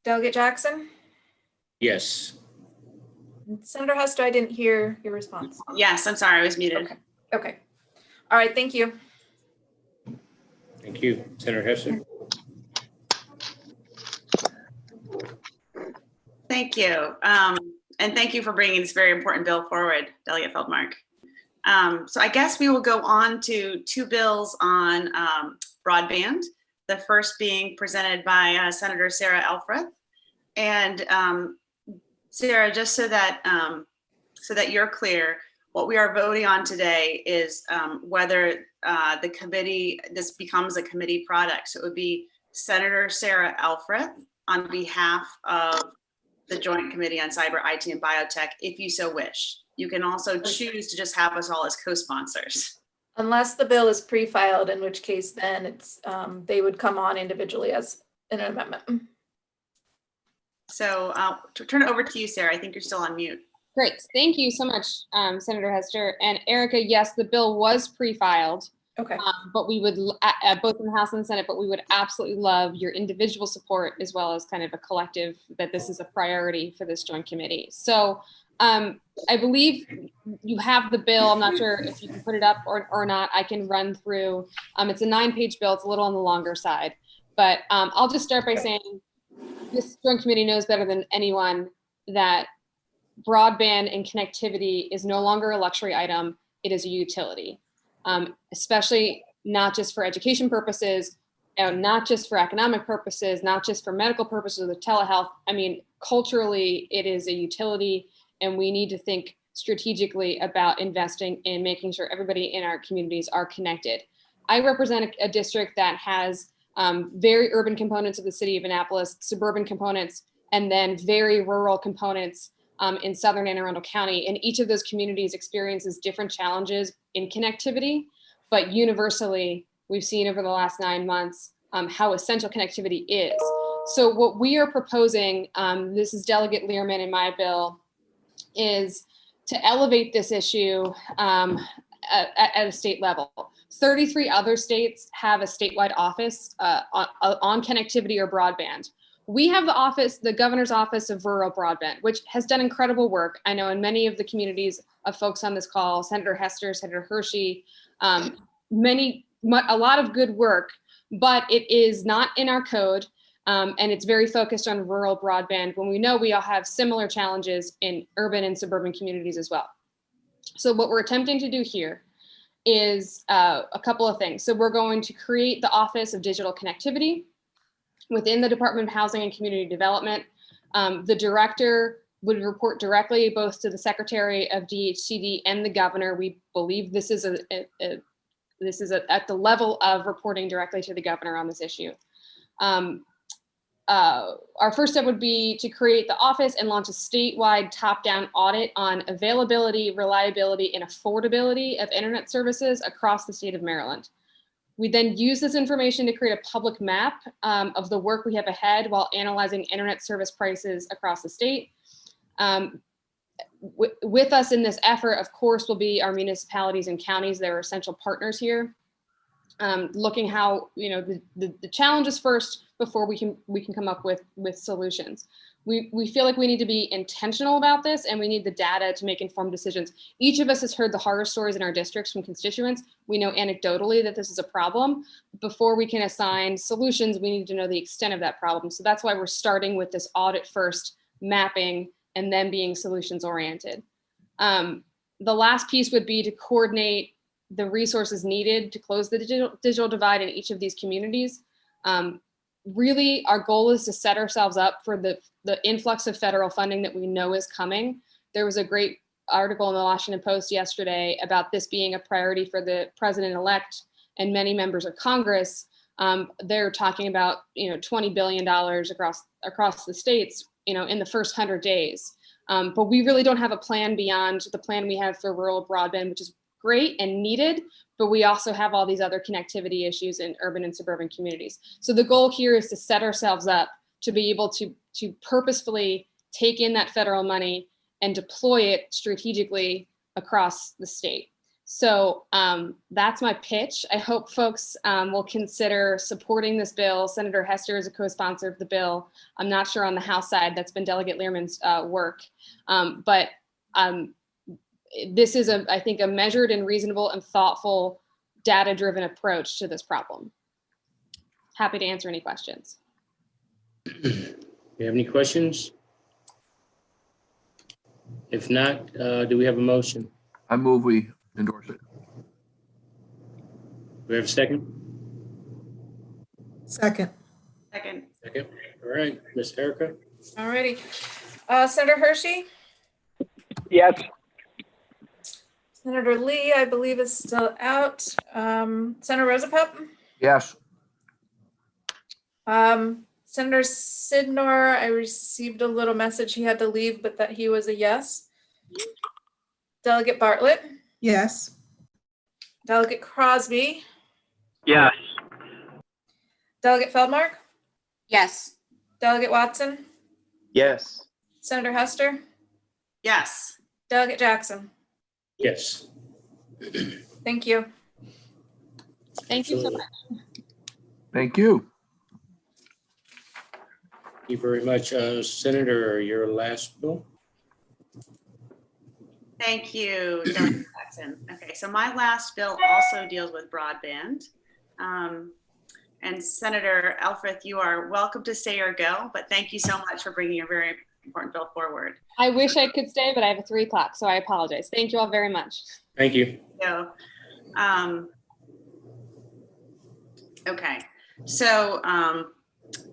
Delegate Jackson? Yes. Senator Hester, I didn't hear your response. Yes, I'm sorry, I was muted. Okay. All right, thank you. Thank you. Senator Hester? Thank you. And thank you for bringing this very important bill forward, Delegate Feldmark. So I guess we will go on to two bills on broadband. The first being presented by Senator Sarah Elfreth. And Sarah, just so that you're clear, what we are voting on today is whether the committee, this becomes a committee product. So it would be Senator Sarah Elfreth on behalf of the Joint Committee on Cyber, IT, and Biotech, if you so wish. You can also choose to just have us all as co-sponsors. Unless the bill is pre-filed, in which case then it's, they would come on individually as an amendment. So I'll turn it over to you, Sarah. I think you're still on mute. Great. Thank you so much, Senator Hester. And Erica, yes, the bill was pre-filed, Okay. but we would, both in the House and the Senate, but we would absolutely love your individual support as well as kind of a collective that this is a priority for this joint committee. So I believe you have the bill. I'm not sure if you can put it up or not. I can run through. It's a 9-page bill. It's a little on the longer side, but I'll just start by saying this joint committee knows better than anyone that broadband and connectivity is no longer a luxury item. It is a utility, especially not just for education purposes, not just for economic purposes, not just for medical purposes with telehealth. I mean, culturally, it is a utility, and we need to think strategically about investing in making sure everybody in our communities are connected. I represent a district that has very urban components of the city of Annapolis, suburban components, and then very rural components in Southern Anne Arundel County. And each of those communities experiences different challenges in connectivity, but universally, we've seen over the last 9 months how essential connectivity is. So what we are proposing, this is Delegate Learman in my bill, is to elevate this issue at a state level. 33 other states have a statewide office on connectivity or broadband. We have the Governor's Office of Rural Broadband, which has done incredible work. I know in many of the communities of folks on this call, Senator Hester, Senator Hershey, a lot of good work, but it is not in our code. And it's very focused on rural broadband when we know we all have similar challenges in urban and suburban communities as well. So what we're attempting to do here is a couple of things. So we're going to create the Office of Digital Connectivity within the Department of Housing and Community Development. The director would report directly both to the Secretary of DHCD and the Governor. We believe this is at the level of reporting directly to the Governor on this issue. Our first step would be to create the office and launch a statewide top-down audit on availability, reliability, and affordability of internet services across the state of Maryland. We then use this information to create a public map of the work we have ahead while analyzing internet service prices across the state. With us in this effort, of course, will be our municipalities and counties. They're essential partners here. Looking how, the challenges first before we can come up with solutions. We feel like we need to be intentional about this, and we need the data to make informed decisions. Each of us has heard the horror stories in our districts from constituents. We know anecdotally that this is a problem. Before we can assign solutions, we need to know the extent of that problem. So that's why we're starting with this audit first, mapping, and then being solutions oriented. The last piece would be to coordinate the resources needed to close the digital divide in each of these communities. Really, our goal is to set ourselves up for the influx of federal funding that we know is coming. There was a great article in the Washington Post yesterday about this being a priority for the president-elect and many members of Congress. They're talking about $20 billion across the states in the first 100 days. But we really don't have a plan beyond the plan we have for rural broadband, which is great and needed, but we also have all these other connectivity issues in urban and suburban communities. So the goal here is to set ourselves up to be able to purposefully take in that federal money and deploy it strategically across the state. So that's my pitch. I hope folks will consider supporting this bill. Senator Hester is a co-sponsor of the bill. I'm not sure on the House side, that's been Delegate Learman's work, but this is, I think, a measured and reasonable and thoughtful data-driven approach to this problem. Happy to answer any questions. You have any questions? If not, do we have a motion? I move we endorse it. Do we have a second? Second. Second. Second. All right, Ms. Erica? All righty. Senator Hershey? Yes. Senator Lee, I believe, is still out. Senator Rosapup? Yes. Senator Sidnor, I received a little message he had to leave, but that he was a yes. Delegate Bartlett? Yes. Delegate Crosby, Yes. Delegate Feldmark, Yes. Delegate Watson, Yes. Senator Hester, Yes. Delegate Jackson. Yes. Thank you. Thank you so Absolutely. much. Thank you. Thank you very much. Senator, your last bill? Thank you, Delegate Jackson. Okay, so my last bill also deals with broadband. And Senator Elfreth, you are welcome to stay or go, but thank you so much for bringing a very important bill forward. I wish I could stay, but I have a 3 o'clock, so I apologize. Thank you all very much. Thank you. So, okay, so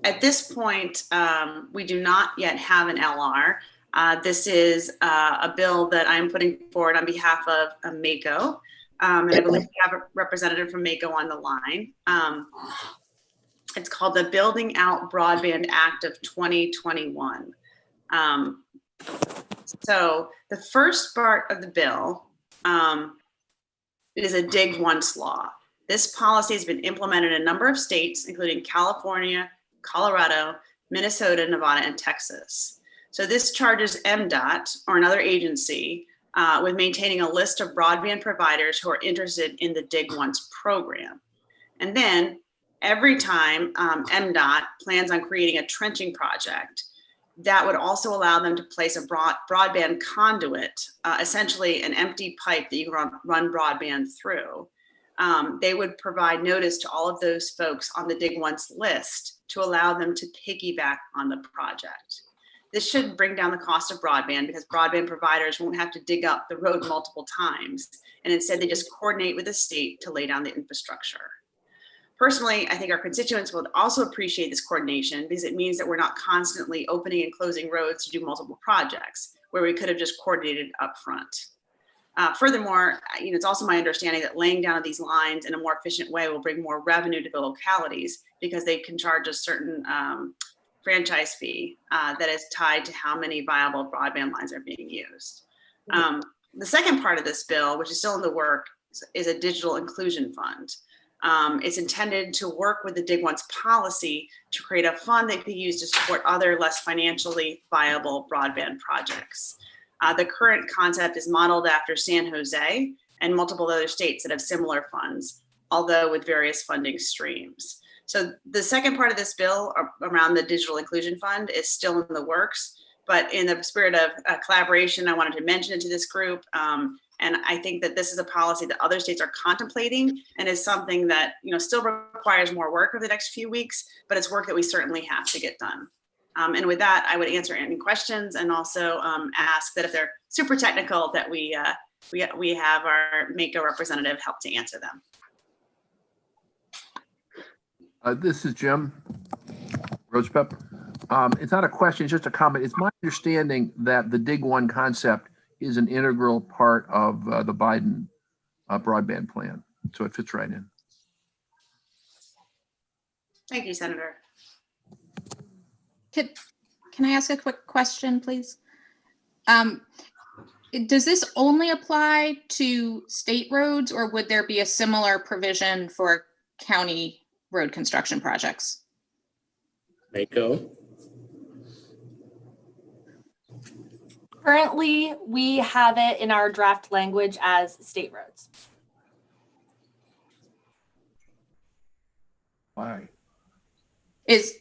at this point, we do not yet have an LR. This is a bill that I'm putting forward on behalf of MACO. And I believe we have a representative from MACO on the line. It's called the Building Out Broadband Act of 2021. So the first part of the bill is a dig once law. This policy has been implemented in a number of states, including California, Colorado, Minnesota, Nevada, and Texas. So this charges MDOT or another agency with maintaining a list of broadband providers who are interested in the Dig Once program. And then every time MDOT plans on creating a trenching project, that would also allow them to place a broadband conduit, essentially an empty pipe that you can run broadband through. They would provide notice to all of those folks on the Dig Once list to allow them to piggyback on the project. This should bring down the cost of broadband because broadband providers won't have to dig up the road multiple times, and instead they just coordinate with the state to lay down the infrastructure. Personally, I think our constituents would also appreciate this coordination because it means that we're not constantly opening and closing roads to do multiple projects where we could have just coordinated up front. Furthermore, it's also my understanding that laying down of these lines in a more efficient way will bring more revenue to the localities because they can charge a certain franchise fee that is tied to how many viable broadband lines are being used. The second part of this bill, which is still in the work, is a digital inclusion fund. It's intended to work with the Dig Once policy to create a fund that could be used to support other less financially viable broadband projects. The current concept is modeled after San Jose and multiple other states that have similar funds, although with various funding streams. So the second part of this bill around the Digital Inclusion Fund is still in the works, but in the spirit of collaboration, I wanted to mention it to this group. And I think that this is a policy that other states are contemplating and is something that still requires more work over the next few weeks, but it's work that we certainly have to get done. And with that, I would answer any questions and also ask that if they're super technical that we have our MACO representative help to answer them. This is Jim Rosepep. It's not a question, it's just a comment. It's my understanding that the Dig One concept is an integral part of the Biden broadband plan. So it fits right in. Thank you, Senator. Can I ask a quick question, please? Does this only apply to state roads, or would there be a similar provision for county road construction projects? MACO. Currently, we have it in our draft language as state roads. Why? Is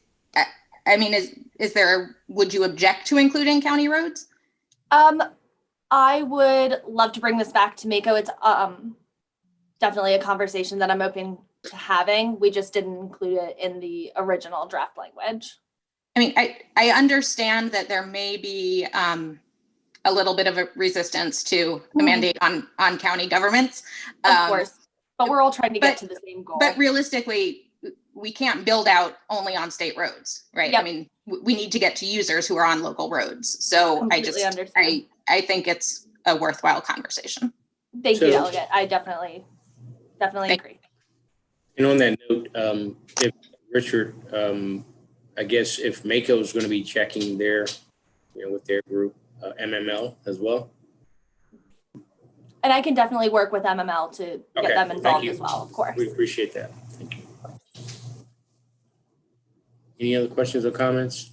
there, would you object to including county roads? I would love to bring this back to MACO. It's definitely a conversation that I'm open to having. We just didn't include it in the original draft language. I mean, I understand that there may be a little bit of a resistance to a mandate on county governments. Of course, but we're all trying to get to the same goal. But realistically, we can't build out only on state roads, right? Yep. I mean, we need to get to users who are on local roads. So I think it's a worthwhile conversation. Thank you, Delegate. I definitely agree. And on that note, if Richard, I guess if MACO is going to be checking their, with their group, MML as well. And I can definitely work with MML to get Okay, them thank involved you. as well, of course. We appreciate that. Thank you. Any other questions or comments?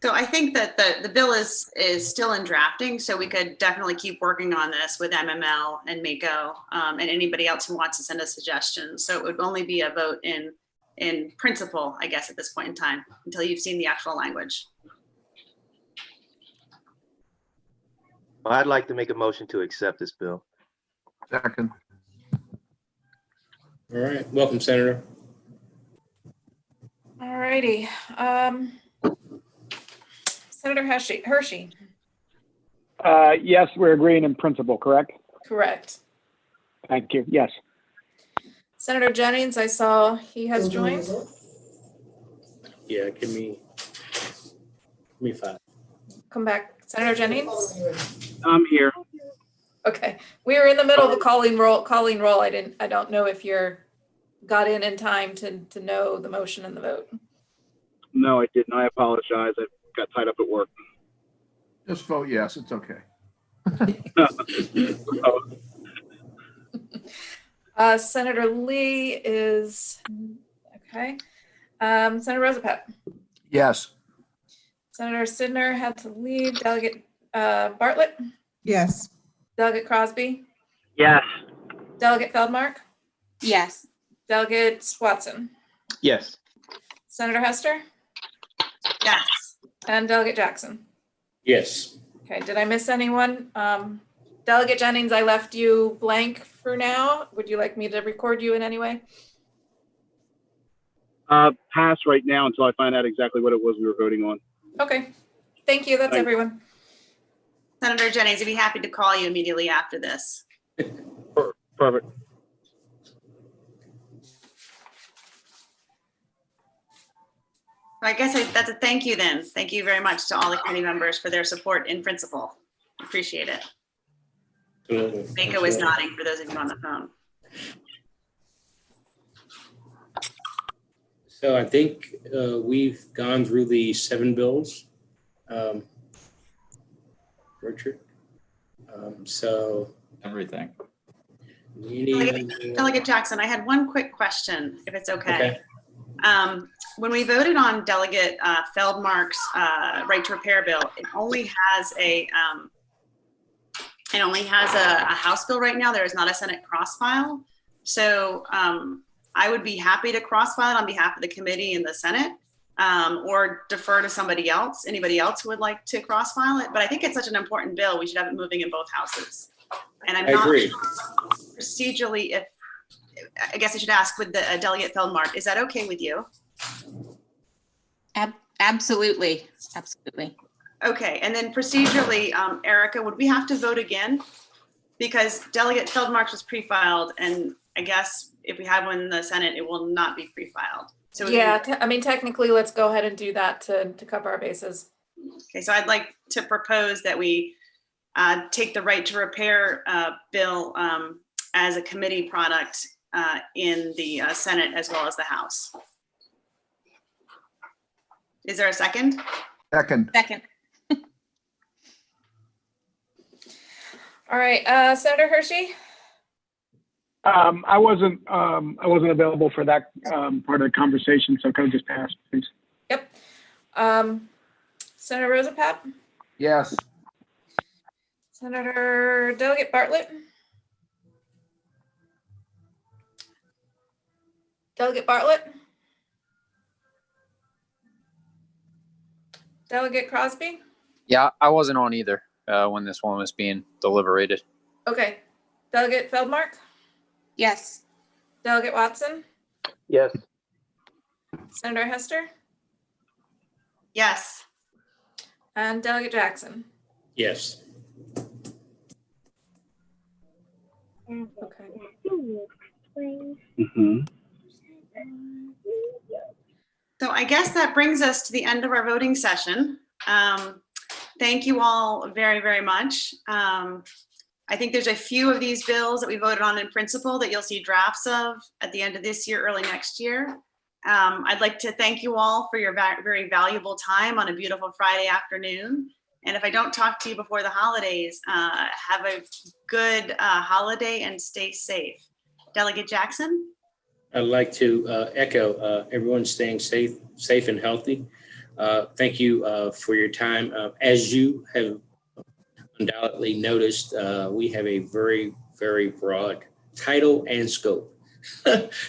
So I think that the bill is still in drafting, so we could definitely keep working on this with MML and MACO and anybody else who wants to send us suggestions. So it would only be a vote in principle, I guess, at this point in time, until you've seen the actual language. Well, I'd like to make a motion to accept this bill. Second. All right, welcome, Senator. All righty. Senator Hershey. Yes, we're agreeing in principle, correct? Correct. Thank you. Yes. Senator Jennings, I saw he has joined. Yeah, give me 5. Come back. Senator Jennings? I'm here. Okay. We were in the middle of a calling roll. I don't know if you're got in time to know the motion and the vote. No, I didn't. I apologize. I got tied up at work. Just vote yes, it's okay. Senator Lee is, okay. Senator Rosapet. Yes. Senator Sidner had to leave. Delegate Bartlett. Yes. Delegate Crosby. Yes. Delegate Feldmark. Yes. Delegate Watson. Yes. Senator Hester. Yes. And Delegate Jackson. Yes. Okay, did I miss anyone? Delegate Jennings, I left you blank for now. Would you like me to record you in any way? Pass right now until I find out exactly what it was we were voting on. Okay, thank you. That's Thanks. everyone. Senator Jennings, I'd be happy to call you immediately after this. Perfect. I guess that's a thank you then. Thank you very much to all the committee members for their support in principle. Appreciate it. Absolutely. Mako is nodding for those of you on the phone. So I think we've gone through the 7 bills. Richard. So Everything. we need Delegate Jackson, I had one quick question, if it's okay. Okay. When we voted on Delegate Feldmark's right to repair bill, it only has a House bill right now. There is not a Senate cross-file. So I would be happy to cross-file it on behalf of the committee and the Senate, or defer to somebody else, anybody else who would like to cross-file it. But I think it's such an important bill, we should have it moving in both houses. And I'm I not agree. sure procedurally if, I guess I should ask with the Delegate Feldmark, is that okay with you? Absolutely. Absolutely. Okay, and then procedurally, Erica, would we have to vote again? Because Delegate Feldmark was pre-filed, and I guess if we have one in the Senate, it will not be pre-filed. So Yeah, I mean, technically, let's go ahead and do that to cover our bases. Okay, so I'd like to propose that we take the right to repair bill as a committee product in the Senate as well as the House. Is there a second? Second. Second. All right, Senator Hershey. I wasn't available for that part of the conversation, so can I just pass, please? Yep. Senator Rosapet. Yes. Senator Delegate Bartlett. Delegate Bartlett. Delegate Crosby. Yeah, I wasn't on either when this one was being deliberated. Okay. Delegate Feldmark. Yes. Delegate Watson. Yes. Senator Hester. Yes. And Delegate Jackson. Yes. Okay. Mm-hmm. So I guess that brings us to the end of our voting session. Thank you all very, very much. I think there's a few of these bills that we voted on in principle that you'll see drafts of at the end of this year, early next year. I'd like to thank you all for your very valuable time on a beautiful Friday afternoon. And if I don't talk to you before the holidays, have a good holiday and stay safe. Delegate Jackson? I'd like to echo everyone staying safe and healthy. Thank you for your time. As you have undoubtedly noticed, we have a very, very broad title and scope.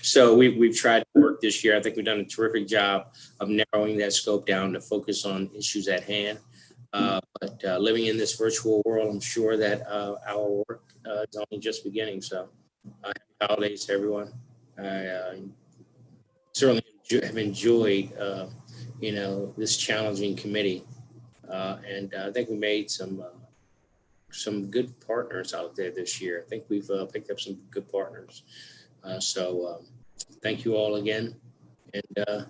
So we've tried to work this year. I think we've done a terrific job of narrowing that scope down to focus on issues at hand. But living in this virtual world, I'm sure that our work is only just beginning. So happy holidays to everyone. I certainly have enjoyed, this challenging committee. And I think we made some good partners out there this year. I think we've picked up some good partners. So thank you all again, and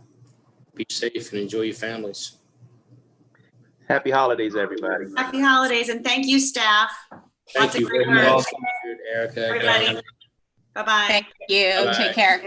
be safe and enjoy your families. Happy holidays, everybody. Happy holidays, and thank you, staff. Thank you very much, Erica. Everybody. Bye-bye. Thank you. Bye-bye. Take care.